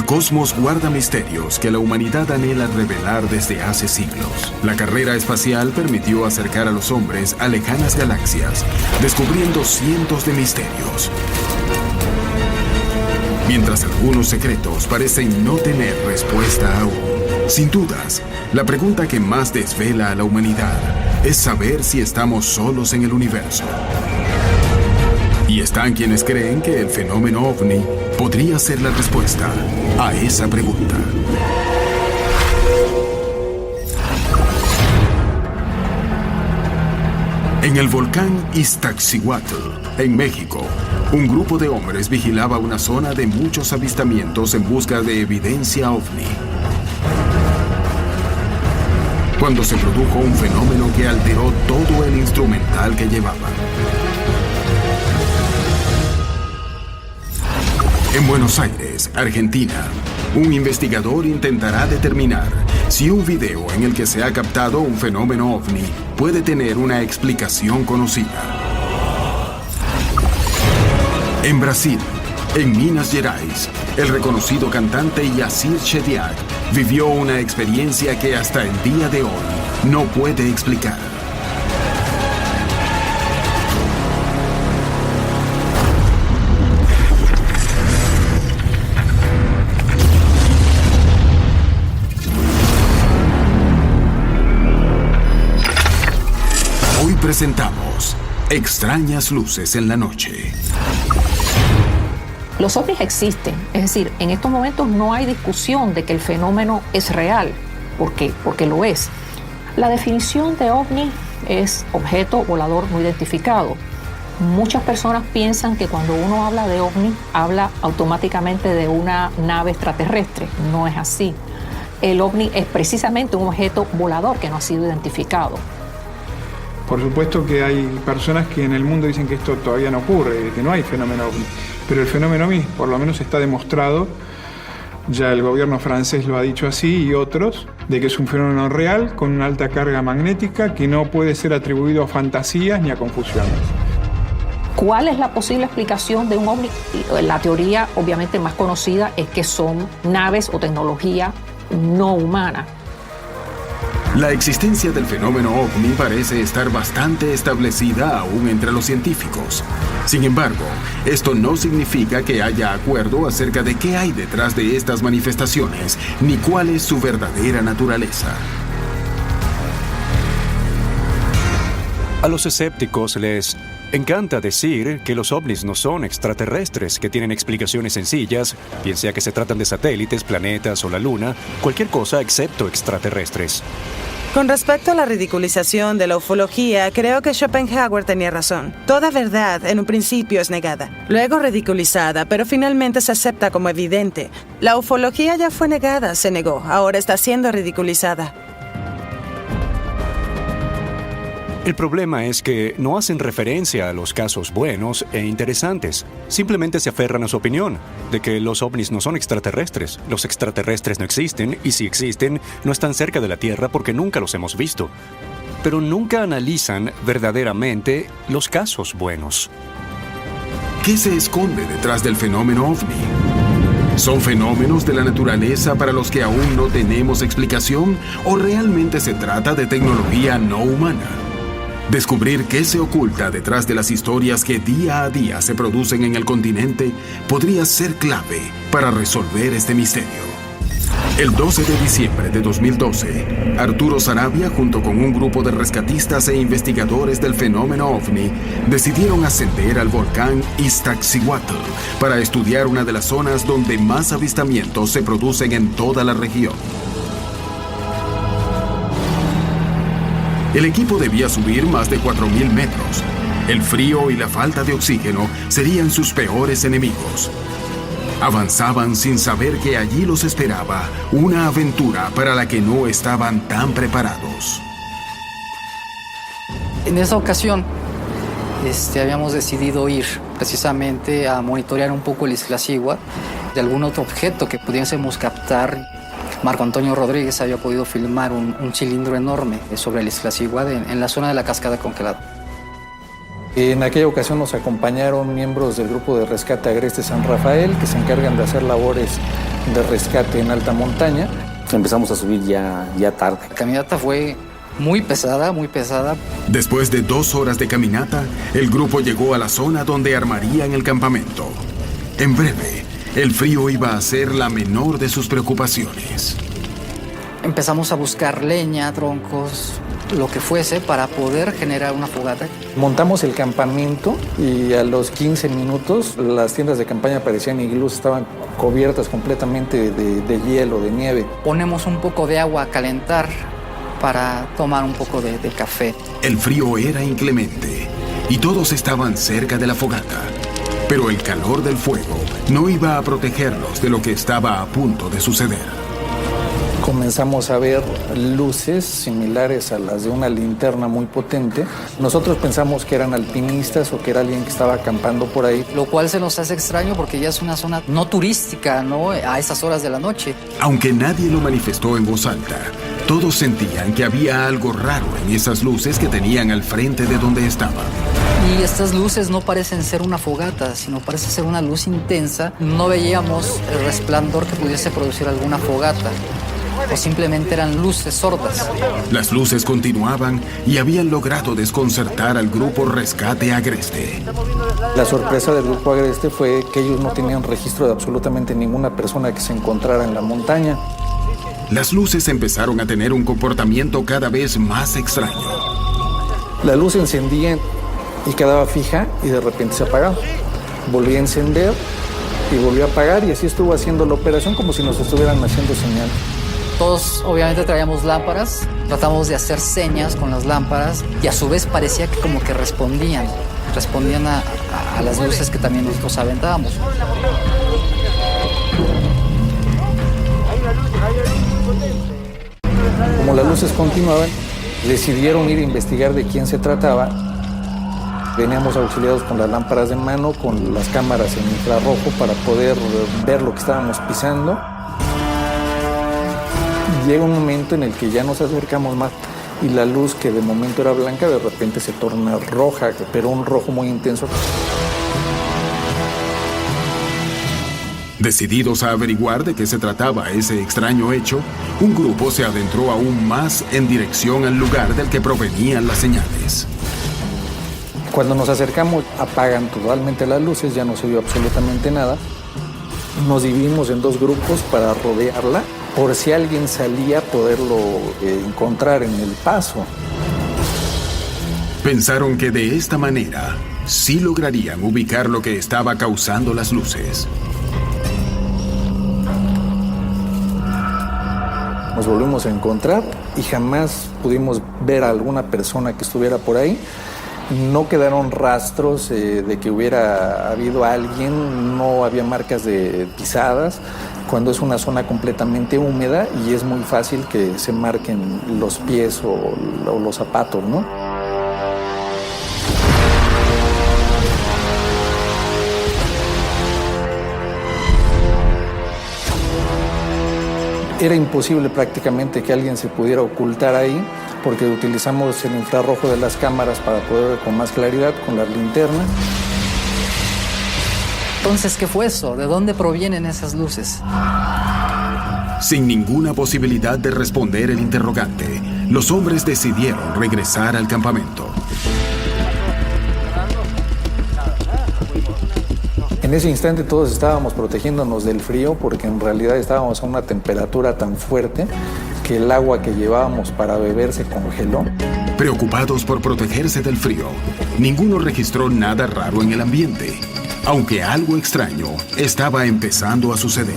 cosmos guarda misterios que la humanidad anhela revelar desde hace siglos. La carrera espacial permitió acercar a los hombres a lejanas galaxias, descubriendo cientos de misterios. Mientras algunos secretos parecen no tener respuesta aún. Sin dudas, la pregunta que más desvela a la humanidad es saber si estamos solos en el universo. Y están quienes creen que el fenómeno OVNI podría ser la respuesta a esa pregunta. En el volcán Iztaccíhuatl, en México, un grupo de hombres vigilaba una zona de muchos avistamientos en busca de evidencia OVNI. Cuando se produjo un fenómeno que alteró todo el instrumental que llevaban. En Buenos Aires, Argentina, un investigador intentará determinar si un video en el que se ha captado un fenómeno OVNI puede tener una explicación conocida. En Brasil, en Minas Gerais, el reconocido cantante Yassir Chediak vivió una experiencia que hasta el día de hoy no puede explicar. Hoy presentamos Extrañas luces en la noche. Los ovnis existen, es decir, en estos momentos no hay discusión de que el fenómeno es real. ¿Por qué? Porque lo es. La definición de ovni es objeto volador no identificado. Muchas personas piensan que cuando uno habla de ovni, habla automáticamente de una nave extraterrestre. No es así. El ovni es precisamente un objeto volador que no ha sido identificado. Por supuesto que hay personas que en el mundo dicen que esto todavía no ocurre, que no hay fenómeno OVNI. Pero el fenómeno OVNI por lo menos está demostrado, ya el gobierno francés lo ha dicho así y otros, de que es un fenómeno real con una alta carga magnética que no puede ser atribuido a fantasías ni a confusiones. ¿Cuál es la posible explicación de un ovni? La teoría obviamente más conocida es que son naves o tecnología no humana. La existencia del fenómeno OVNI parece estar bastante establecida aún entre los científicos. Sin embargo, esto no significa que haya acuerdo acerca de qué hay detrás de estas manifestaciones, ni cuál es su verdadera naturaleza. A los escépticos les encanta decir que los ovnis no son extraterrestres, que tienen explicaciones sencillas, bien sea que se tratan de satélites, planetas o la luna, cualquier cosa excepto extraterrestres. Con respecto a la ridiculización de la ufología, creo que Schopenhauer tenía razón. Toda verdad en un principio es negada, luego ridiculizada, pero finalmente se acepta como evidente. La ufología ya fue negada, se negó, ahora está siendo ridiculizada. El problema es que no hacen referencia a los casos buenos e interesantes. Simplemente se aferran a su opinión de que los ovnis no son extraterrestres. Los extraterrestres no existen y si existen, no están cerca de la Tierra porque nunca los hemos visto. Pero nunca analizan verdaderamente los casos buenos. ¿Qué se esconde detrás del fenómeno OVNI? ¿Son fenómenos de la naturaleza para los que aún no tenemos explicación o realmente se trata de tecnología no humana? Descubrir qué se oculta detrás de las historias que día a día se producen en el continente podría ser clave para resolver este misterio. El 12 de diciembre de 2012, Arturo Sarabia, junto con un grupo de rescatistas e investigadores del fenómeno OVNI, decidieron ascender al volcán Iztaccíhuatl para estudiar una de las zonas donde más avistamientos se producen en toda la región. El equipo debía subir más de 4.000 metros. El frío y la falta de oxígeno serían sus peores enemigos. Avanzaban sin saber que allí los esperaba una aventura para la que no estaban tan preparados. En esa ocasión, habíamos decidido ir precisamente a monitorear un poco el Iztaccíhuatl de algún otro objeto que pudiésemos captar. Marco Antonio Rodríguez había podido filmar un cilindro enorme sobre el Iztaccíhuatl en la zona de la cascada congelada. En aquella ocasión nos acompañaron miembros del grupo de rescate Agreste San Rafael, que se encargan de hacer labores de rescate en alta montaña. Empezamos a subir ya tarde. La caminata fue muy pesada, muy pesada. Después de 2 horas de caminata, el grupo llegó a la zona donde armarían el campamento. En breve, el frío iba a ser la menor de sus preocupaciones. Empezamos a buscar leña, troncos, lo que fuese para poder generar una fogata. Montamos el campamento y a los 15 minutos las tiendas de campaña parecían iglús, estaban cubiertas completamente de hielo, de nieve. Ponemos un poco de agua a calentar para tomar un poco de café. El frío era inclemente y todos estaban cerca de la fogata. Pero el calor del fuego no iba a protegerlos de lo que estaba a punto de suceder. Comenzamos a ver luces similares a las de una linterna muy potente. Nosotros pensamos que eran alpinistas o que era alguien que estaba acampando por ahí. Lo cual se nos hace extraño porque ya es una zona no turística, ¿no? A esas horas de la noche. Aunque nadie lo manifestó en voz alta, todos sentían que había algo raro en esas luces que tenían al frente de donde estaban. Y estas luces no parecen ser una fogata, sino parece ser una luz intensa. No veíamos el resplandor que pudiese producir alguna fogata. O simplemente eran luces sordas. Las luces continuaban y habían logrado desconcertar al grupo Rescate Agreste. La sorpresa del grupo Agreste fue que ellos no tenían registro de absolutamente ninguna persona que se encontrara en la montaña. Las luces empezaron a tener un comportamiento cada vez más extraño. La luz se encendía y quedaba fija y de repente se apagaba. Volvía a encender y volvió a apagar y así estuvo haciendo la operación como si nos estuvieran haciendo señal. Todos obviamente traíamos lámparas, tratamos de hacer señas con las lámparas y a su vez parecía que como que respondían a las luces que también nosotros aventábamos. Como las luces continuaban, decidieron ir a investigar de quién se trataba. Veníamos auxiliados con las lámparas de mano, con las cámaras en infrarrojo para poder ver lo que estábamos pisando. Llega un momento en el que ya nos acercamos más y la luz que de momento era blanca de repente se torna roja, pero un rojo muy intenso. Decididos a averiguar de qué se trataba ese extraño hecho, un grupo se adentró aún más en dirección al lugar del que provenían las señales. Cuando nos acercamos, apagan totalmente las luces, ya no se vio absolutamente nada. Nos dividimos en 2 grupos para rodearla, por si alguien salía, poderlo encontrar en el paso. Pensaron que de esta manera sí lograrían ubicar lo que estaba causando las luces. Nos volvimos a encontrar y jamás pudimos ver a alguna persona que estuviera por ahí. No quedaron rastros de que hubiera habido alguien, no había marcas de pisadas, cuando es una zona completamente húmeda y es muy fácil que se marquen los pies o los zapatos, ¿no? Era imposible prácticamente que alguien se pudiera ocultar ahí, porque utilizamos el infrarrojo de las cámaras para poder ver con más claridad, con las linternas. Entonces, ¿qué fue eso? ¿De dónde provienen esas luces? Sin ninguna posibilidad de responder el interrogante, los hombres decidieron regresar al campamento. En ese instante todos estábamos protegiéndonos del frío porque en realidad estábamos a una temperatura tan fuerte que el agua que llevábamos para beber se congeló. Preocupados por protegerse del frío, ninguno registró nada raro en el ambiente, aunque algo extraño estaba empezando a suceder.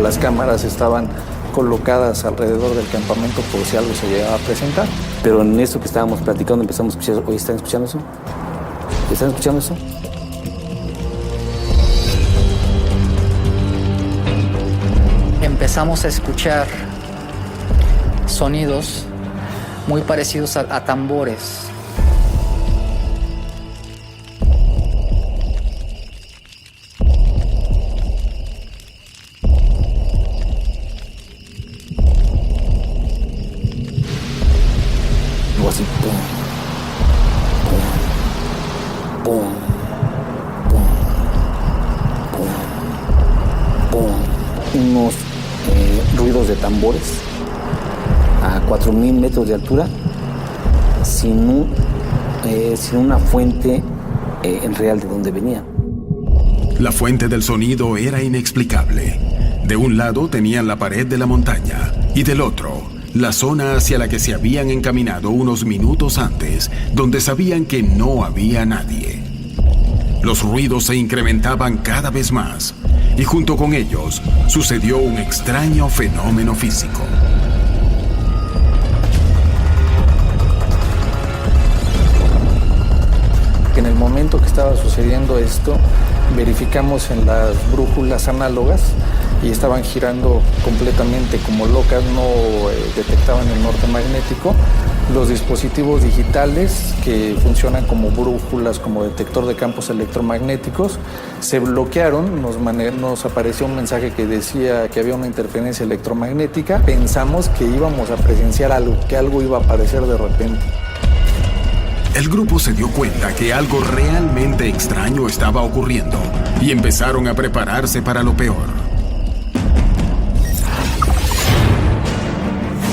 Las cámaras estaban colocadas alrededor del campamento por si algo se llegaba a presentar. Pero en eso que estábamos platicando empezamos a escuchar, oye, ¿están escuchando eso? ¿Están escuchando eso? Empezamos a escuchar sonidos muy parecidos a tambores. Algo así, pum, pum, pum, ruidos de tambores a 4.000 metros de altura sin una fuente en real de dónde venía. La fuente del sonido era inexplicable. De un lado tenían la pared de la montaña y del otro, la zona hacia la que se habían encaminado unos minutos antes, donde sabían que no había nadie. Los ruidos se incrementaban cada vez más y junto con ellos sucedió un extraño fenómeno físico. En el momento que estaba sucediendo esto, verificamos en las brújulas análogas y estaban girando completamente como locas, no detectaban el norte magnético. Los dispositivos digitales que funcionan como brújulas, como detector de campos electromagnéticos, se bloquearon, nos apareció un mensaje que decía que había una interferencia electromagnética. Pensamos que íbamos a presenciar algo, que algo iba a aparecer de repente. El grupo se dio cuenta que algo realmente extraño estaba ocurriendo y empezaron a prepararse para lo peor.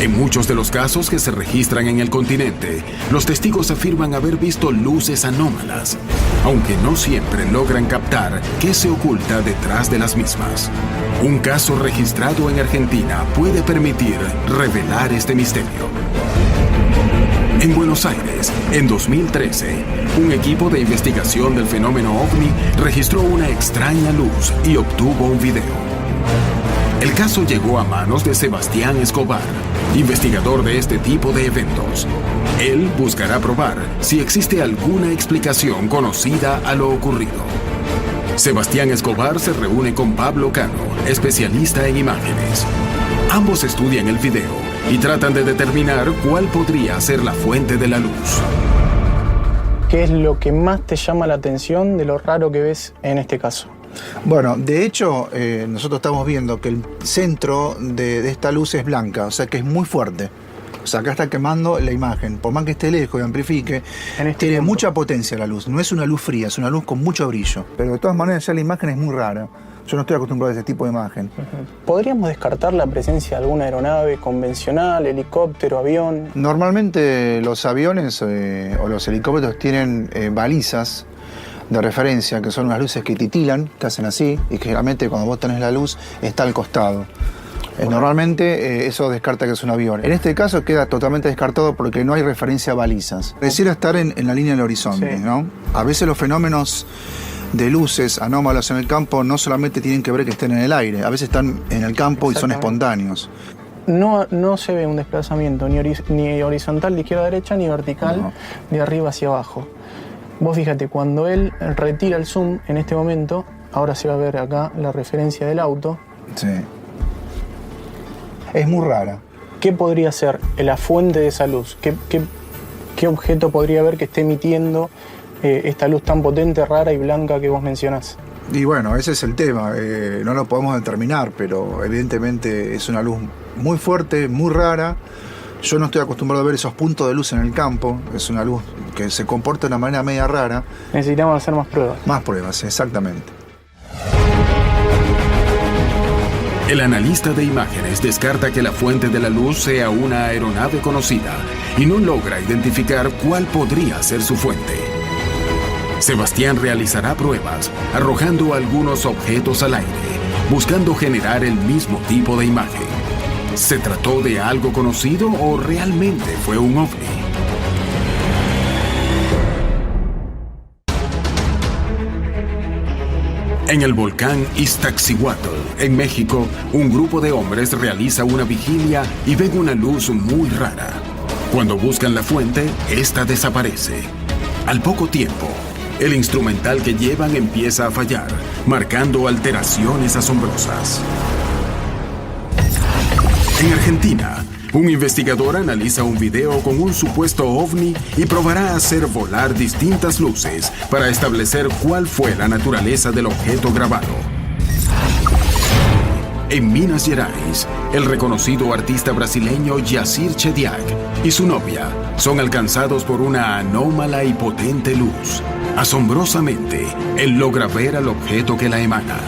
En muchos de los casos que se registran en el continente, los testigos afirman haber visto luces anómalas, aunque no siempre logran captar qué se oculta detrás de las mismas. Un caso registrado en Argentina puede permitir revelar este misterio. En Buenos Aires, en 2013, un equipo de investigación del fenómeno OVNI registró una extraña luz y obtuvo un video. El caso llegó a manos de Sebastián Escobar, investigador de este tipo de eventos. Él buscará probar si existe alguna explicación conocida a lo ocurrido. Sebastián Escobar se reúne con Pablo Cano, especialista en imágenes. Ambos estudian el video y tratan de determinar cuál podría ser la fuente de la luz. ¿Qué es lo que más te llama la atención de lo raro que ves en este caso? Bueno, de hecho, nosotros estamos viendo que el centro de esta luz es blanca, o sea que es muy fuerte. O sea, acá está quemando la imagen. Por más que esté lejos y amplifique, tiene mucha potencia la luz. No es una luz fría, es una luz con mucho brillo. Pero de todas maneras ya la imagen es muy rara. Yo no estoy acostumbrado a ese tipo de imagen. ¿Podríamos descartar la presencia de alguna aeronave convencional, helicóptero, avión? Normalmente los aviones o los helicópteros tienen balizas de referencia, que son unas luces que titilan, que hacen así, y que generalmente cuando vos tenés la luz está al costado. Normalmente eso descarta que es un avión. En este caso queda totalmente descartado porque no hay referencia a balizas. Pareciera estar en la línea del horizonte, sí, ¿no? A veces los fenómenos de luces anómalos en el campo no solamente tienen que ver que estén en el aire, a veces están en el campo y son espontáneos. No se ve un desplazamiento ni horizontal de izquierda a derecha ni vertical de arriba hacia abajo. Vos fíjate, cuando él retira el zoom en este momento, ahora se va a ver acá la referencia del auto. Sí. Es muy rara. ¿Qué podría ser la fuente de esa luz? ¿Qué objeto podría haber que esté emitiendo esta luz tan potente, rara y blanca que vos mencionás? Y bueno, ese es el tema. No lo podemos determinar, pero evidentemente es una luz muy fuerte, muy rara. Yo no estoy acostumbrado a ver esos puntos de luz en el campo. Es una luz que se comporta de una manera media rara. Necesitamos hacer más pruebas. Más pruebas, exactamente. El analista de imágenes descarta que la fuente de la luz sea una aeronave conocida y no logra identificar cuál podría ser su fuente. Sebastián realizará pruebas arrojando algunos objetos al aire, buscando generar el mismo tipo de imagen. ¿Se trató de algo conocido o realmente fue un ovni? En el volcán Iztaccíhuatl, en México, un grupo de hombres realiza una vigilia y ven una luz muy rara. Cuando buscan la fuente, esta desaparece. Al poco tiempo, el instrumental que llevan empieza a fallar, marcando alteraciones asombrosas. En Argentina, un investigador analiza un video con un supuesto ovni y probará hacer volar distintas luces para establecer cuál fue la naturaleza del objeto grabado. En Minas Gerais, el reconocido artista brasileño Yacir Chediak y su novia son alcanzados por una anómala y potente luz. Asombrosamente, él logra ver al objeto que la emana.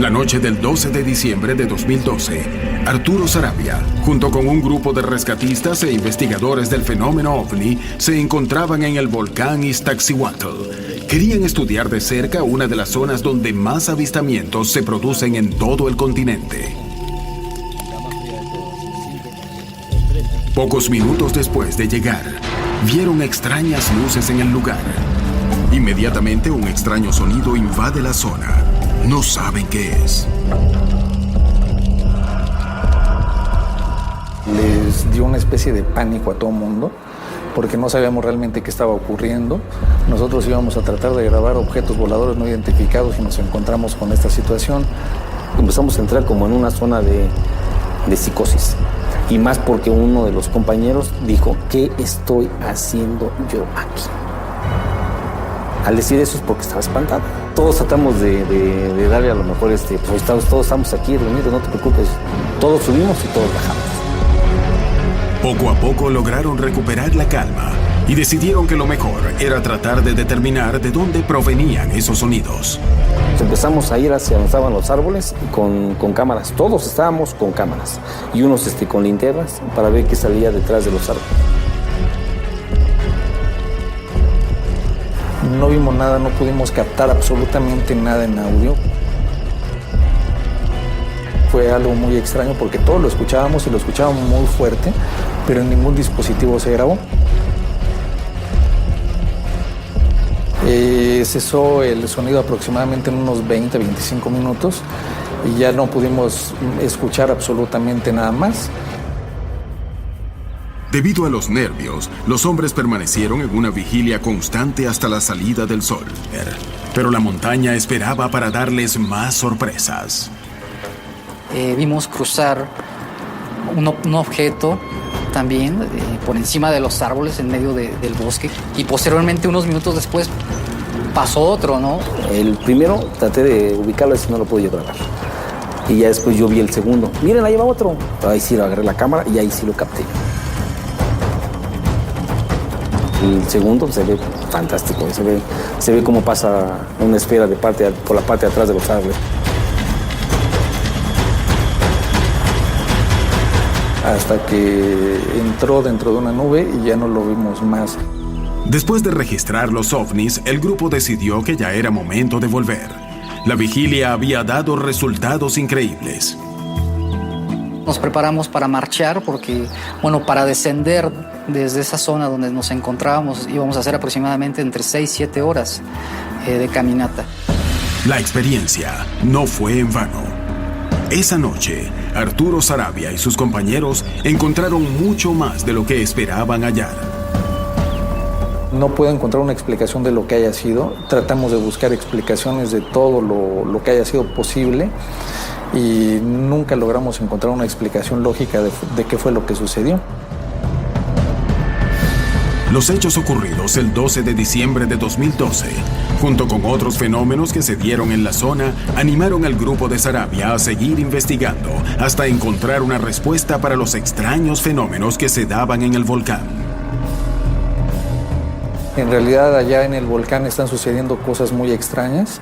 La noche del 12 de diciembre de 2012, Arturo Sarabia, junto con un grupo de rescatistas e investigadores del fenómeno OVNI, se encontraban en el volcán Iztaccíhuatl. Querían estudiar de cerca una de las zonas donde más avistamientos se producen en todo el continente. Pocos minutos después de llegar, vieron extrañas luces en el lugar. Inmediatamente un extraño sonido invade la zona. No saben qué es. Les dio una especie de pánico a todo el mundo porque no sabíamos realmente qué estaba ocurriendo. Nosotros íbamos a tratar de grabar objetos voladores no identificados y nos encontramos con esta situación. Empezamos a entrar como en una zona de psicosis. Y más porque uno de los compañeros dijo, ¿qué estoy haciendo yo aquí? Al decir eso es porque estaba espantado. Todos tratamos de darle a lo mejor, pues todos estamos aquí reunidos, no te preocupes. Todos subimos y todos bajamos. Poco a poco lograron recuperar la calma y decidieron que lo mejor era tratar de determinar de dónde provenían esos sonidos. Empezamos a ir hacia donde estaban los árboles con cámaras. Todos estábamos con cámaras y unos con linternas para ver qué salía detrás de los árboles. No vimos nada, no pudimos captar absolutamente nada en audio. Fue algo muy extraño porque todos lo escuchábamos y lo escuchábamos muy fuerte, pero en ningún dispositivo se grabó. Cesó el sonido aproximadamente en unos 20-25 minutos y ya no pudimos escuchar absolutamente nada más. Debido a los nervios, los hombres permanecieron en una vigilia constante hasta la salida del sol. Pero la montaña esperaba para darles más sorpresas. Vimos cruzar un objeto también por encima de los árboles en medio del bosque y posteriormente unos minutos después pasó otro, ¿no? El primero traté de ubicarlo y no lo pude grabar. Y ya después yo vi el segundo. Miren, ahí va otro. Ahí sí lo agarré la cámara y ahí sí lo capté. El segundo se ve fantástico. Se ve cómo pasa una esfera por la parte de atrás de los árboles. Hasta que entró dentro de una nube y ya no lo vimos más. Después de registrar los ovnis, el grupo decidió que ya era momento de volver. La vigilia había dado resultados increíbles. Nos preparamos para marchar porque, para descender desde esa zona donde nos encontrábamos íbamos a hacer aproximadamente entre 6 y 7 horas de caminata. La experiencia no fue en vano. Esa noche, Arturo Sarabia y sus compañeros encontraron mucho más de lo que esperaban hallar. No puedo encontrar una explicación de lo que haya sido. Tratamos de buscar explicaciones de todo lo que haya sido posible y nunca logramos encontrar una explicación lógica de qué fue lo que sucedió. Los hechos ocurridos el 12 de diciembre de 2012, junto con otros fenómenos que se dieron en la zona, animaron al grupo de Sarabia a seguir investigando hasta encontrar una respuesta para los extraños fenómenos que se daban en el volcán. En realidad allá en el volcán están sucediendo cosas muy extrañas.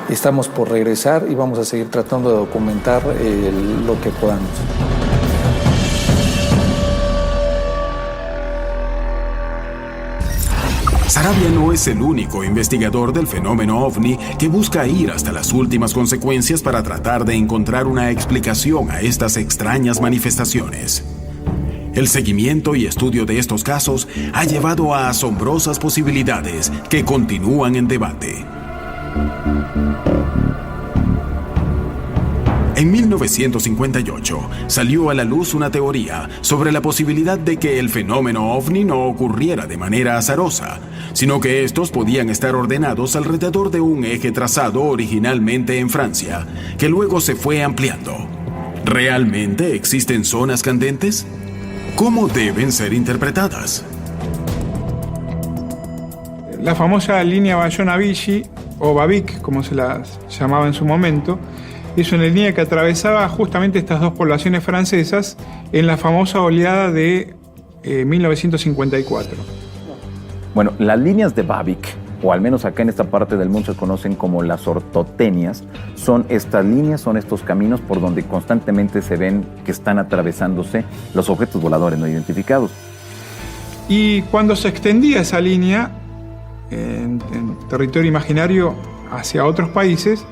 Estamos por regresar y vamos a seguir tratando de documentar lo que podamos. Sarabia no es el único investigador del fenómeno OVNI que busca ir hasta las últimas consecuencias para tratar de encontrar una explicación a estas extrañas manifestaciones. El seguimiento y estudio de estos casos ha llevado a asombrosas posibilidades que continúan en debate. En 1958 salió a la luz una teoría sobre la posibilidad de que el fenómeno OVNI no ocurriera de manera azarosa, sino que estos podían estar ordenados alrededor de un eje trazado originalmente en Francia, que luego se fue ampliando. ¿Realmente existen zonas candentes? ¿Cómo deben ser interpretadas? La famosa línea Bayona-Vichy, o Babic, como se la llamaba en su momento, es una línea que atravesaba justamente estas dos poblaciones francesas en la famosa oleada de 1954. Bueno, las líneas de Babic o al menos acá en esta parte del mundo se conocen como las ortotenias, son estas líneas, son estos caminos por donde constantemente se ven que están atravesándose los objetos voladores no identificados. Y cuando se extendía esa línea en territorio imaginario hacia otros países,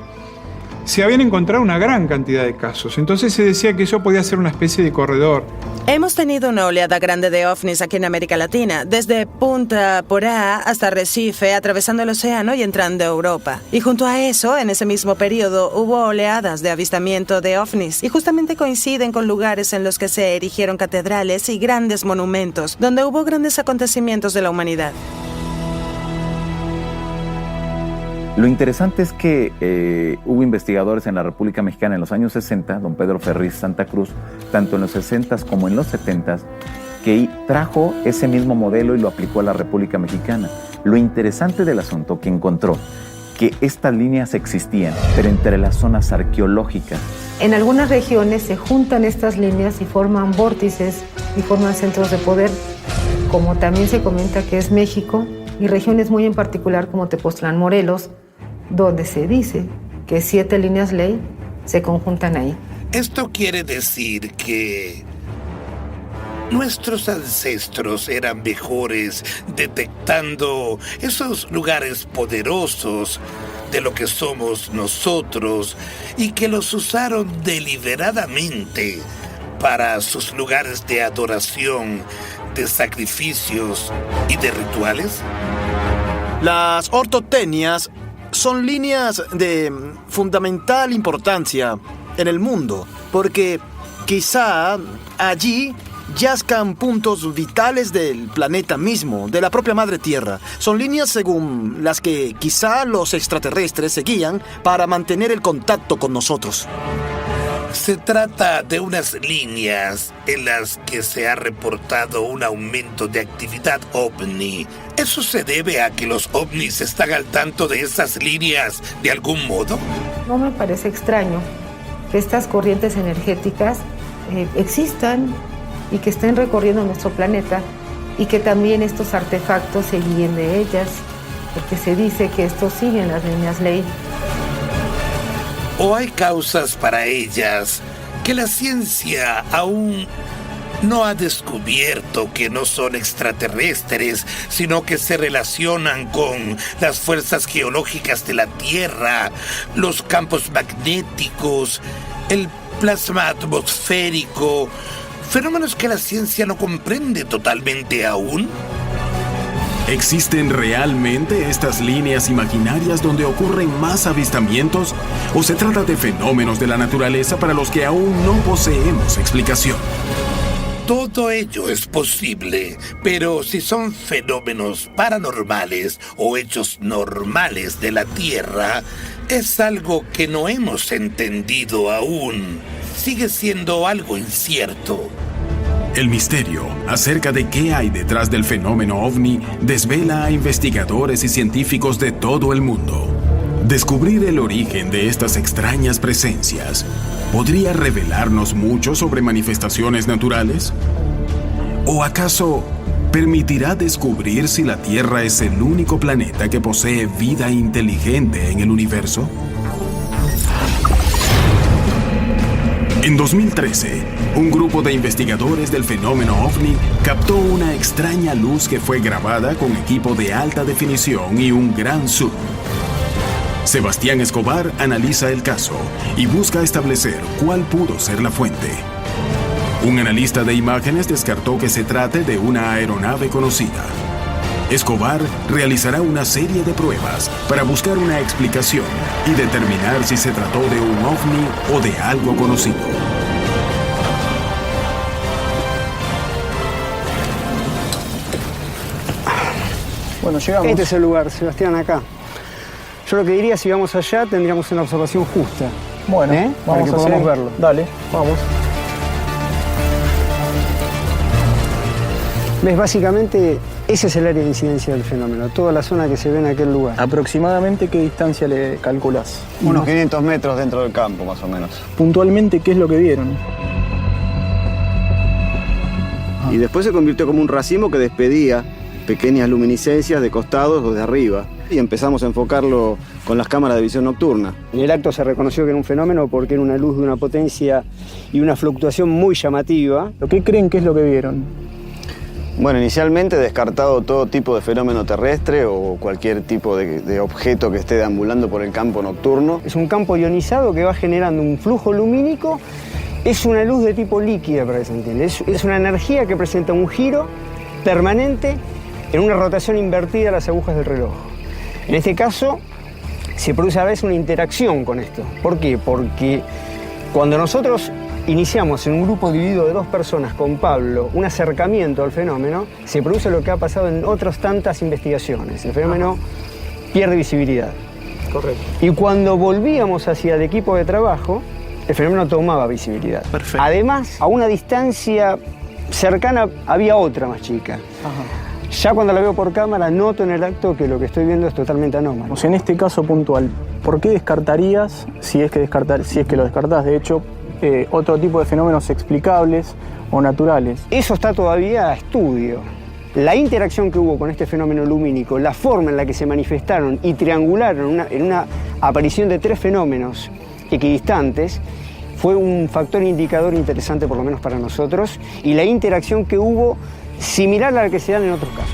se habían encontrado una gran cantidad de casos. Entonces se decía que eso podía ser una especie de corredor. Hemos tenido una oleada grande de ovnis aquí en América Latina, desde Punta Porá hasta Recife, atravesando el océano y entrando a Europa. Y junto a eso, en ese mismo periodo, hubo oleadas de avistamiento de ovnis, y justamente coinciden con lugares en los que se erigieron catedrales y grandes monumentos, donde hubo grandes acontecimientos de la humanidad. Lo interesante es que hubo investigadores en la República Mexicana en los años 60, don Pedro Ferriz Santa Cruz, tanto en los 60s como en los 70s, que trajo ese mismo modelo y lo aplicó a la República Mexicana. Lo interesante del asunto que encontró que estas líneas existían, pero entre las zonas arqueológicas. En algunas regiones se juntan estas líneas y forman vórtices y forman centros de poder, como también se comenta que es México, y regiones muy en particular como Tepoztlán, Morelos, donde se dice que 7 líneas ley se conjuntan ahí. Esto quiere decir que nuestros ancestros eran mejores detectando esos lugares poderosos de lo que somos nosotros y que los usaron deliberadamente para sus lugares de adoración, de sacrificios y de rituales. Las ortotenias son líneas de fundamental importancia en el mundo, porque quizá allí yazcan puntos vitales del planeta mismo, de la propia Madre Tierra. Son líneas según las que quizá los extraterrestres seguían para mantener el contacto con nosotros. Se trata de unas líneas en las que se ha reportado un aumento de actividad ovni. ¿Eso se debe a que los ovnis están al tanto de esas líneas de algún modo? No me parece extraño que estas corrientes energéticas existan y que estén recorriendo nuestro planeta y que también estos artefactos se guíen de ellas, porque se dice que estos siguen las líneas ley. ¿O hay causas para ellas que la ciencia aún no ha descubierto, que no son extraterrestres, sino que se relacionan con las fuerzas geológicas de la Tierra, los campos magnéticos, el plasma atmosférico, fenómenos que la ciencia no comprende totalmente aún? ¿Existen realmente estas líneas imaginarias donde ocurren más avistamientos? ¿O se trata de fenómenos de la naturaleza para los que aún no poseemos explicación? Todo ello es posible, pero si son fenómenos paranormales o hechos normales de la Tierra, es algo que no hemos entendido aún. Sigue siendo algo incierto. El misterio acerca de qué hay detrás del fenómeno ovni desvela a investigadores y científicos de todo el mundo. Descubrir el origen de estas extrañas presencias podría revelarnos mucho sobre manifestaciones naturales. ¿O acaso permitirá descubrir si la Tierra es el único planeta que posee vida inteligente en el universo? En 2013, un grupo de investigadores del fenómeno ovni captó una extraña luz que fue grabada con equipo de alta definición y un gran zoom. Sebastián Escobar analiza el caso y busca establecer cuál pudo ser la fuente. Un analista de imágenes descartó que se trate de una aeronave conocida. Escobar realizará una serie de pruebas para buscar una explicación y determinar si se trató de un ovni o de algo conocido. Bueno, llegamos. Este es el lugar, Sebastián, acá. Yo lo que diría, si vamos allá, tendríamos una observación justa. Bueno, para que podamos verlo. Dale, vamos. ¿Ves? Básicamente, ese es el área de incidencia del fenómeno, toda la zona que se ve en aquel lugar. ¿Aproximadamente qué distancia le calculás? Unos 500 metros dentro del campo, más o menos. Puntualmente, ¿qué es lo que vieron? Y después se convirtió como un racimo que despedía pequeñas luminiscencias de costados o de arriba. y empezamos a enfocarlo con las cámaras de visión nocturna. En el acto se reconoció que era un fenómeno porque era una luz de una potencia y una fluctuación muy llamativa. ¿Qué creen que es lo que vieron? Bueno, inicialmente descartado todo tipo de fenómeno terrestre o cualquier tipo de objeto que esté deambulando por el campo nocturno. Es un campo ionizado que va generando un flujo lumínico. Es una luz de tipo líquida, para que se entienda. Es una energía que presenta un giro permanente en una rotación invertida a las agujas del reloj. En este caso, se produce a veces una interacción con esto. ¿Por qué? Porque cuando nosotros iniciamos en un grupo dividido de 2 personas con Pablo un acercamiento al fenómeno, se produce lo que ha pasado en otras tantas investigaciones. El fenómeno pierde visibilidad. Correcto. Y cuando volvíamos hacia el equipo de trabajo, el fenómeno tomaba visibilidad. Perfecto. Además, a una distancia cercana había otra más chica. Ajá. Ya cuando la veo por cámara, noto en el acto que lo que estoy viendo es totalmente anómalo. O sea, en este caso puntual, ¿por qué descartarías, si es que lo descartás, de hecho, otro tipo de fenómenos explicables o naturales? Eso está todavía a estudio. La interacción que hubo con este fenómeno lumínico, la forma en la que se manifestaron y triangularon en una aparición de 3 fenómenos equidistantes, fue un factor indicador interesante, por lo menos para nosotros, y la interacción que hubo similar a la que se dan en otros casos.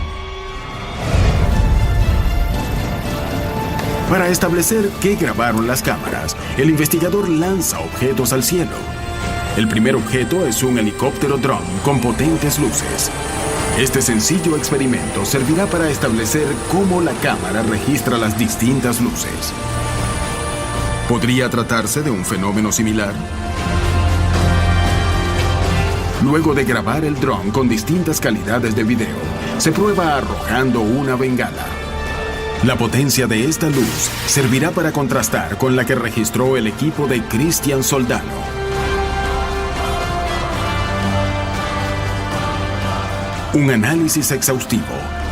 Para establecer qué grabaron las cámaras, el investigador lanza objetos al cielo. El primer objeto es un helicóptero dron con potentes luces. Este sencillo experimento servirá para establecer cómo la cámara registra las distintas luces. ¿Podría tratarse de un fenómeno similar? Luego de grabar el dron con distintas calidades de video, se prueba arrojando una bengala. La potencia de esta luz servirá para contrastar con la que registró el equipo de Cristian Soldano. Un análisis exhaustivo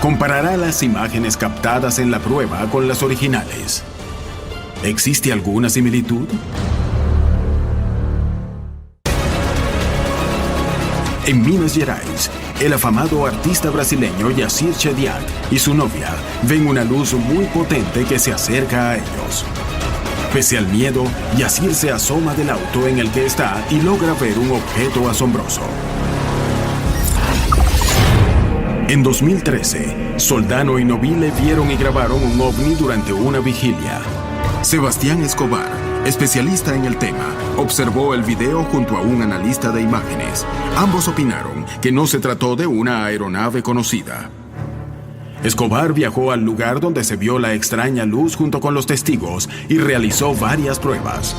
comparará las imágenes captadas en la prueba con las originales. ¿Existe alguna similitud? En Minas Gerais, el afamado artista brasileño Yacyr Chediak y su novia ven una luz muy potente que se acerca a ellos. Pese al miedo, Yacyr se asoma del auto en el que está y logra ver un objeto asombroso. En 2013, Soldano y Nobile vieron y grabaron un ovni durante una vigilia. Sebastián Escobar, especialista en el tema, observó el video junto a un analista de imágenes. Ambos opinaron que no se trató de una aeronave conocida. Escobar viajó al lugar donde se vio la extraña luz junto con los testigos y realizó varias pruebas.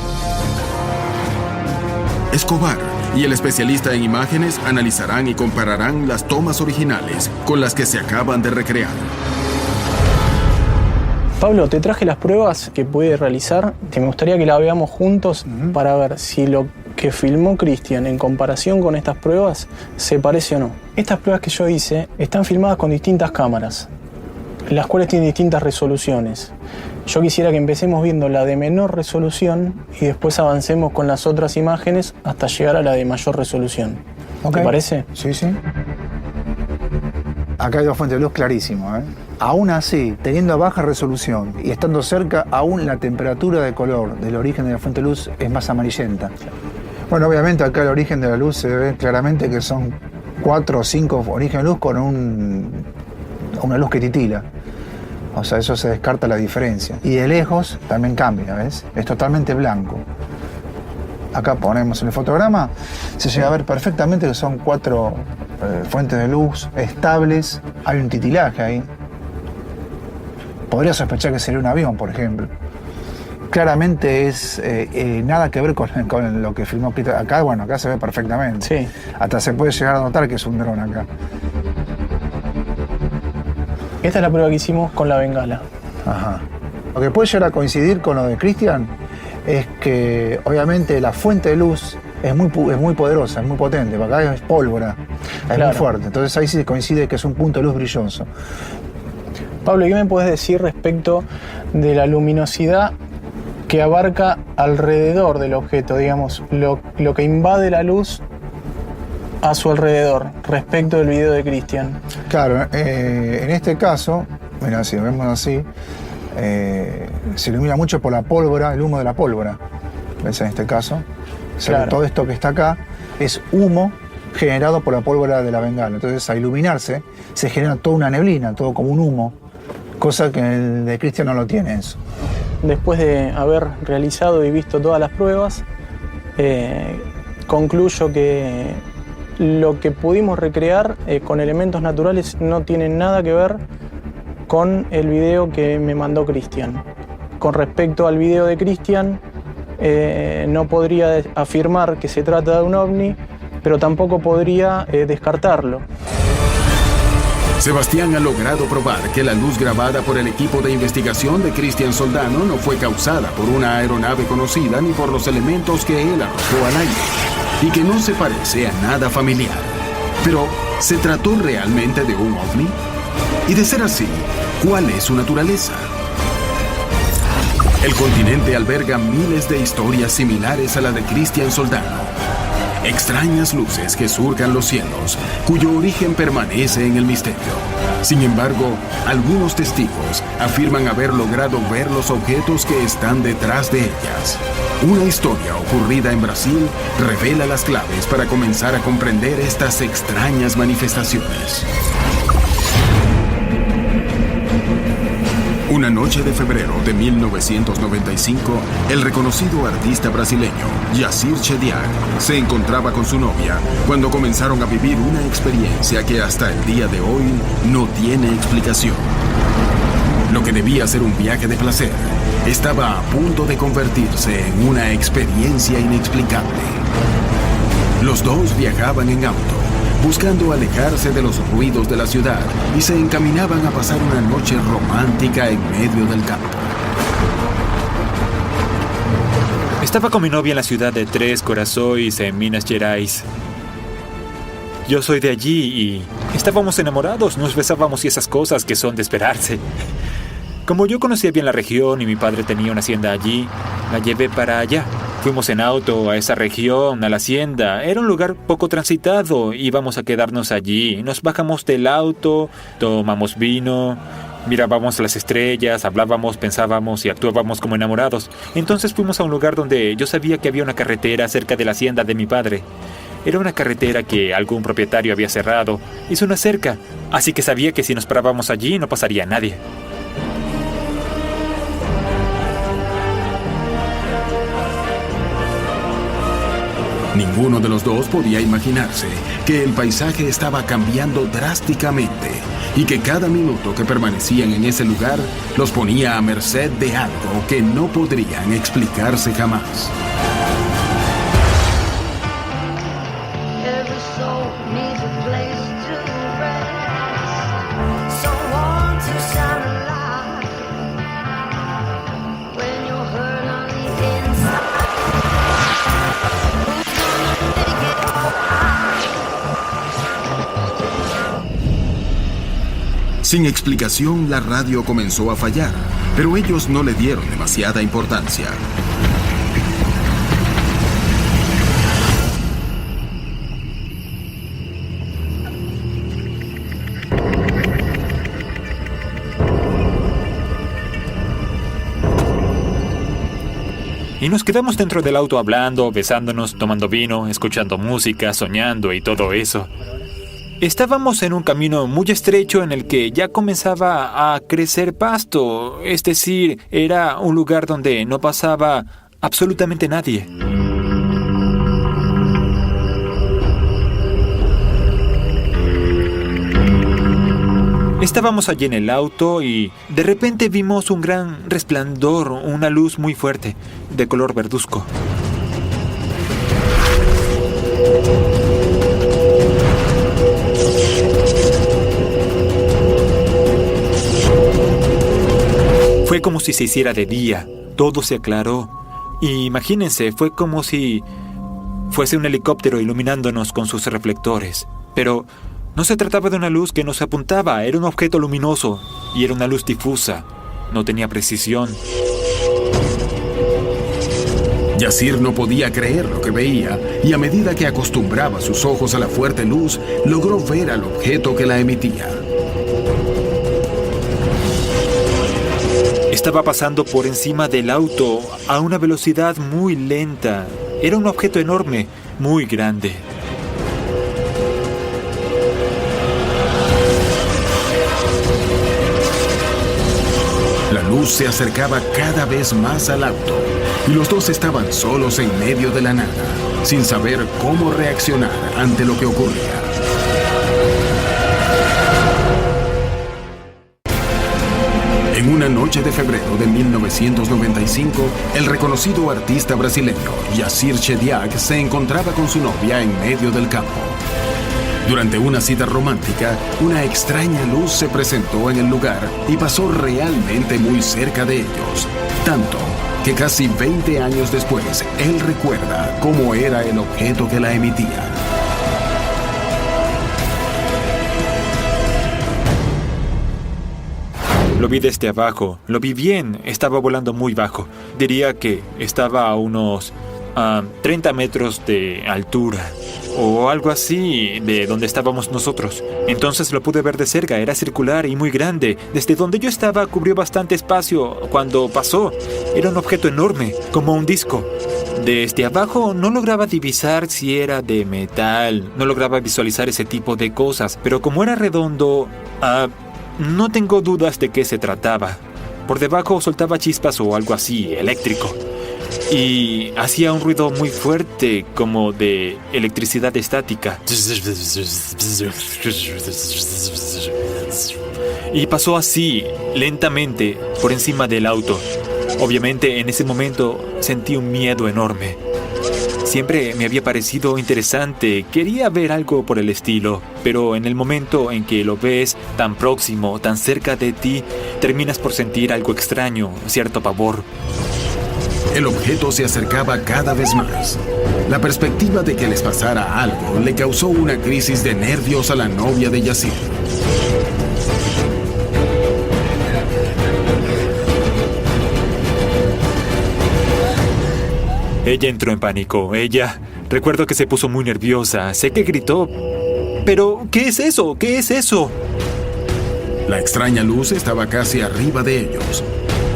Escobar y el especialista en imágenes analizarán y compararán las tomas originales con las que se acaban de recrear. Pablo, te traje las pruebas que pude realizar, que me gustaría que las veamos juntos para ver si lo que filmó Cristian en comparación con estas pruebas se parece o no. Estas pruebas que yo hice están filmadas con distintas cámaras, las cuales tienen distintas resoluciones. Yo quisiera que empecemos viendo la de menor resolución y después avancemos con las otras imágenes hasta llegar a la de mayor resolución. ¿Te parece? Sí, sí. Acá hay 2 fuentes de luz clarísimas, ¿eh? Aún así, teniendo baja resolución y estando cerca, aún la temperatura de color del origen de la fuente de luz es más amarillenta. Bueno, obviamente acá el origen de la luz se ve claramente que son 4 o 5 orígenes de luz con una luz que titila. O sea, eso se descarta la diferencia. Y de lejos también cambia, ¿ves? Es totalmente blanco. Acá ponemos en el fotograma, se llega a ver perfectamente que son 4 fuentes de luz estables. Hay un titilaje ahí. Podría sospechar que sería un avión, por ejemplo. Claramente es nada que ver con lo que filmó Cristian. Acá, bueno, acá se ve perfectamente. Sí. Hasta se puede llegar a notar que es un dron acá. Esta es la prueba que hicimos con la bengala. Ajá. Lo que puede llegar a coincidir con lo de Cristian es que obviamente la fuente de luz es muy poderosa, es muy potente. Acá es pólvora, es muy fuerte. Entonces ahí sí coincide que es un punto de luz brilloso. Pablo, ¿qué me puedes decir respecto de la luminosidad que abarca alrededor del objeto, digamos, lo que invade la luz a su alrededor, respecto del video de Cristian? Claro, en este caso, mira, si lo vemos así, se ilumina mucho por la pólvora, el humo de la pólvora. ¿Ves? En este caso, Claro. todo esto que está acá es humo generado por la pólvora de la bengala. Entonces, al iluminarse, se genera toda una neblina, todo como un humo, cosa que el de Christian no lo tiene eso. Después de haber realizado y visto todas las pruebas, concluyo que lo que pudimos recrear con elementos naturales no tiene nada que ver con el video que me mandó Christian. Con respecto al video de Christian, no podría afirmar que se trata de un ovni, pero tampoco podría descartarlo. Sebastián ha logrado probar que la luz grabada por el equipo de investigación de Christian Soldano no fue causada por una aeronave conocida ni por los elementos que él arrojó al aire, y que no se parece a nada familiar. Pero, ¿se trató realmente de un ovni? Y de ser así, ¿cuál es su naturaleza? El continente alberga miles de historias similares a la de Christian Soldano. Extrañas luces que surcan los cielos, cuyo origen permanece en el misterio. Sin embargo, algunos testigos afirman haber logrado ver los objetos que están detrás de ellas. Una historia ocurrida en Brasil revela las claves para comenzar a comprender estas extrañas manifestaciones. Una noche de febrero de 1995, el reconocido artista brasileño Yacir Chediak se encontraba con su novia cuando comenzaron a vivir una experiencia que hasta el día de hoy no tiene explicación. Lo que debía ser un viaje de placer estaba a punto de convertirse en una experiencia inexplicable. Los dos viajaban en auto, buscando alejarse de los ruidos de la ciudad, y se encaminaban a pasar una noche romántica en medio del campo. Estaba con mi novia en la ciudad de Três Corações, en Minas Gerais. Yo soy de allí y estábamos enamorados, nos besábamos y esas cosas que son de esperarse. Como yo conocía bien la región y mi padre tenía una hacienda allí, la llevé para allá. Fuimos en auto a esa región, a la hacienda. Era un lugar poco transitado. Íbamos a quedarnos allí. Nos bajamos del auto, tomamos vino, mirábamos las estrellas, hablábamos, pensábamos y actuábamos como enamorados. Entonces fuimos a un lugar donde yo sabía que había una carretera cerca de la hacienda de mi padre. Era una carretera que algún propietario había cerrado. Hizo una cerca, así que sabía que si nos parábamos allí no pasaría nadie. Ninguno de los dos podía imaginarse que el paisaje estaba cambiando drásticamente y que cada minuto que permanecían en ese lugar los ponía a merced de algo que no podrían explicarse jamás. Sin explicación, la radio comenzó a fallar, pero ellos no le dieron demasiada importancia. Y nos quedamos dentro del auto hablando, besándonos, tomando vino, escuchando música, soñando y todo eso. Estábamos en un camino muy estrecho en el que ya comenzaba a crecer pasto, es decir, era un lugar donde no pasaba absolutamente nadie. Estábamos allí en el auto y de repente vimos un gran resplandor, una luz muy fuerte, de color verduzco. Fue como si se hiciera de día, todo se aclaró. Y imagínense, fue como si fuese un helicóptero iluminándonos con sus reflectores. Pero no se trataba de una luz que nos apuntaba, era un objeto luminoso y era una luz difusa, no tenía precisión. Yacir no podía creer lo que veía, y a medida que acostumbraba sus ojos a la fuerte luz, logró ver al objeto que la emitía. Estaba pasando por encima del auto a una velocidad muy lenta. Era un objeto enorme, muy grande. La luz se acercaba cada vez más al auto y los dos estaban solos en medio de la nada, sin saber cómo reaccionar ante lo que ocurría. En una noche de febrero de 1995, el reconocido artista brasileño Yassir Chediak se encontraba con su novia en medio del campo. Durante una cita romántica, una extraña luz se presentó en el lugar y pasó realmente muy cerca de ellos. Tanto que casi 20 años después, él recuerda cómo era el objeto que la emitía. Lo vi desde abajo, lo vi bien, estaba volando muy bajo. Diría que estaba a unos 30 metros de altura o algo así de donde estábamos nosotros. Entonces lo pude ver de cerca, era circular y muy grande. Desde donde yo estaba cubrió bastante espacio cuando pasó. Era un objeto enorme, como un disco. Desde abajo no lograba divisar si era de metal, no lograba visualizar ese tipo de cosas, pero como era redondo, no tengo dudas de qué se trataba. Por debajo soltaba chispas o algo así, eléctrico. Y hacía un ruido muy fuerte, como de electricidad estática. Y pasó así, lentamente, por encima del auto. Obviamente, en ese momento sentí un miedo enorme. Siempre me había parecido interesante, quería ver algo por el estilo, pero en el momento en que lo ves tan próximo, tan cerca de ti, terminas por sentir algo extraño, cierto pavor. El objeto se acercaba cada vez más. La perspectiva de que les pasara algo le causó una crisis de nervios a la novia de Yassir. Ella entró en pánico. Recuerdo que se puso muy nerviosa. Sé que gritó. ¿Pero qué es eso? ¿Qué es eso? La extraña luz estaba casi arriba de ellos.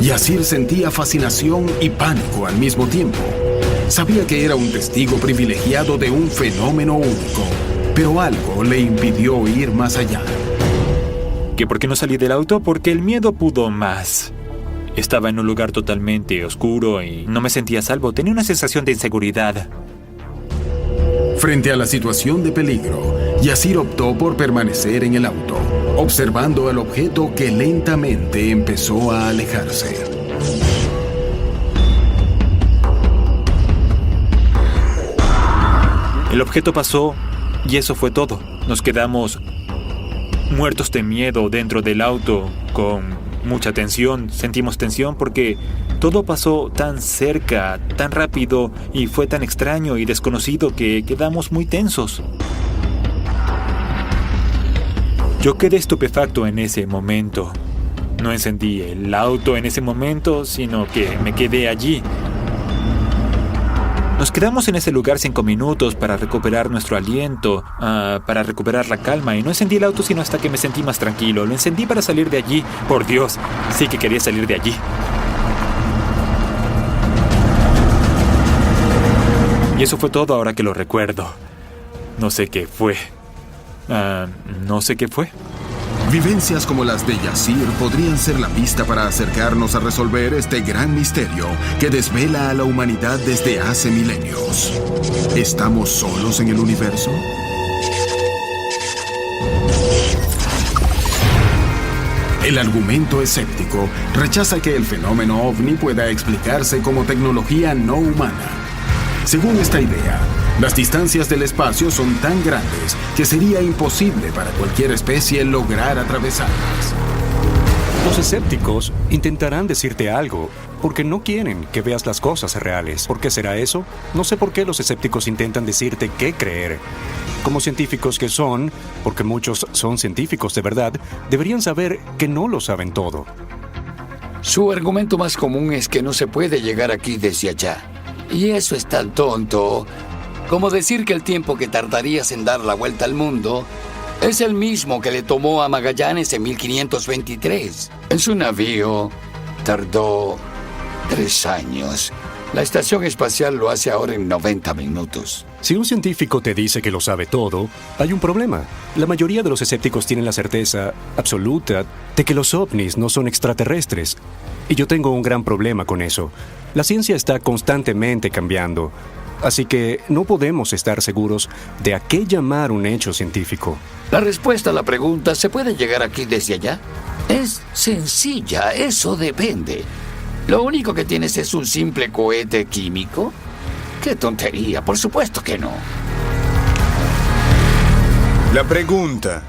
Yassir sentía fascinación y pánico al mismo tiempo. Sabía que era un testigo privilegiado de un fenómeno único, pero algo le impidió ir más allá. ¿Que por qué no salí del auto? Porque el miedo pudo más. Estaba en un lugar totalmente oscuro y no me sentía a salvo. Tenía una sensación de inseguridad. Frente a la situación de peligro, Yassir optó por permanecer en el auto, observando al objeto que lentamente empezó a alejarse. El objeto pasó y eso fue todo. Nos quedamos muertos de miedo dentro del auto, con mucha tensión. Sentimos tensión porque todo pasó tan cerca, tan rápido y fue tan extraño y desconocido que quedamos muy tensos. Yo quedé estupefacto en ese momento. No encendí el auto en ese momento, sino que me quedé allí. Nos quedamos en ese lugar 5 minutos para recuperar nuestro aliento, para recuperar la calma, y no encendí el auto sino hasta que me sentí más tranquilo. Lo encendí para salir de allí. Por Dios, sí que quería salir de allí. Y eso fue todo ahora que lo recuerdo. No sé qué fue. No sé qué fue. Vivencias como las de Yassir podrían ser la pista para acercarnos a resolver este gran misterio que desvela a la humanidad desde hace milenios. ¿Estamos solos en el universo? El argumento escéptico rechaza que el fenómeno ovni pueda explicarse como tecnología no humana. Según esta idea, las distancias del espacio son tan grandes que sería imposible para cualquier especie lograr atravesarlas. Los escépticos intentarán decirte algo porque no quieren que veas las cosas reales. ¿Por qué será eso? No sé por qué los escépticos intentan decirte qué creer. Como científicos que son, porque muchos son científicos de verdad, deberían saber que no lo saben todo. Su argumento más común es que no se puede llegar aquí desde allá. Y eso es tan tonto como decir que el tiempo que tardarías en dar la vuelta al mundo es el mismo que le tomó a Magallanes en 1523. En su navío tardó 3 años. La estación espacial lo hace ahora en 90 minutos. Si un científico te dice que lo sabe todo, hay un problema. La mayoría de los escépticos tienen la certeza absoluta de que los ovnis no son extraterrestres. Y yo tengo un gran problema con eso. La ciencia está constantemente cambiando. Así que no podemos estar seguros de a qué llamar un hecho científico. La respuesta a la pregunta, ¿se puede llegar aquí desde allá? Es sencilla, eso depende. ¿Lo único que tienes es un simple cohete químico? ¡Qué tontería! Por supuesto que no. La pregunta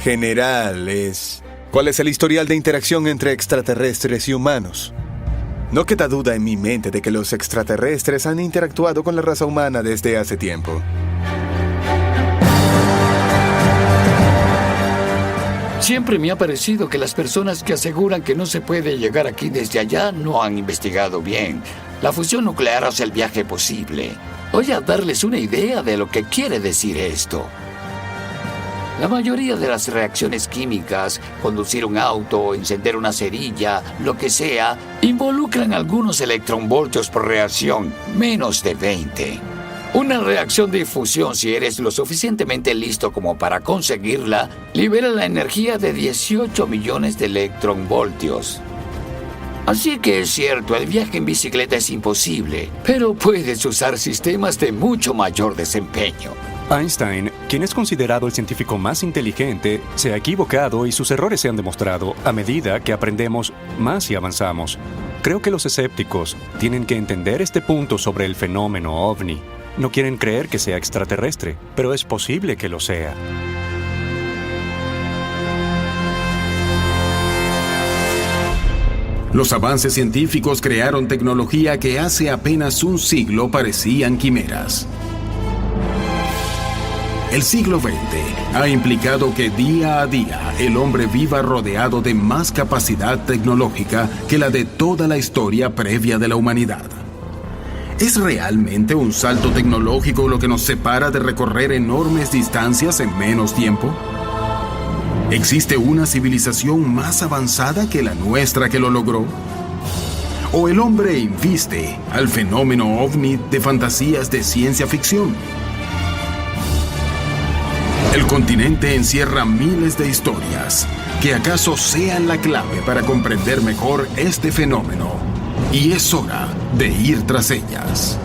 general es: ¿cuál es el historial de interacción entre extraterrestres y humanos? No queda duda en mi mente de que los extraterrestres han interactuado con la raza humana desde hace tiempo. Siempre me ha parecido que las personas que aseguran que no se puede llegar aquí desde allá no han investigado bien. La fusión nuclear hace el viaje posible. Voy a darles una idea de lo que quiere decir esto. La mayoría de las reacciones químicas, conducir un auto, encender una cerilla, lo que sea, involucran algunos electronvoltios por reacción, menos de 20. Una reacción de fusión, si eres lo suficientemente listo como para conseguirla, libera la energía de 18 millones de electronvoltios. Así que es cierto, el viaje en bicicleta es imposible, pero puedes usar sistemas de mucho mayor desempeño. Einstein, quien es considerado el científico más inteligente, se ha equivocado y sus errores se han demostrado a medida que aprendemos más y avanzamos. Creo que los escépticos tienen que entender este punto sobre el fenómeno ovni. No quieren creer que sea extraterrestre, pero es posible que lo sea. Los avances científicos crearon tecnología que hace apenas un siglo parecían quimeras. El siglo XX ha implicado que día a día el hombre viva rodeado de más capacidad tecnológica que la de toda la historia previa de la humanidad. ¿Es realmente un salto tecnológico lo que nos separa de recorrer enormes distancias en menos tiempo? ¿Existe una civilización más avanzada que la nuestra que lo logró? ¿O el hombre inviste al fenómeno ovni de fantasías de ciencia ficción? El continente encierra miles de historias que acaso sean la clave para comprender mejor este fenómeno. Y es hora de ir tras ellas.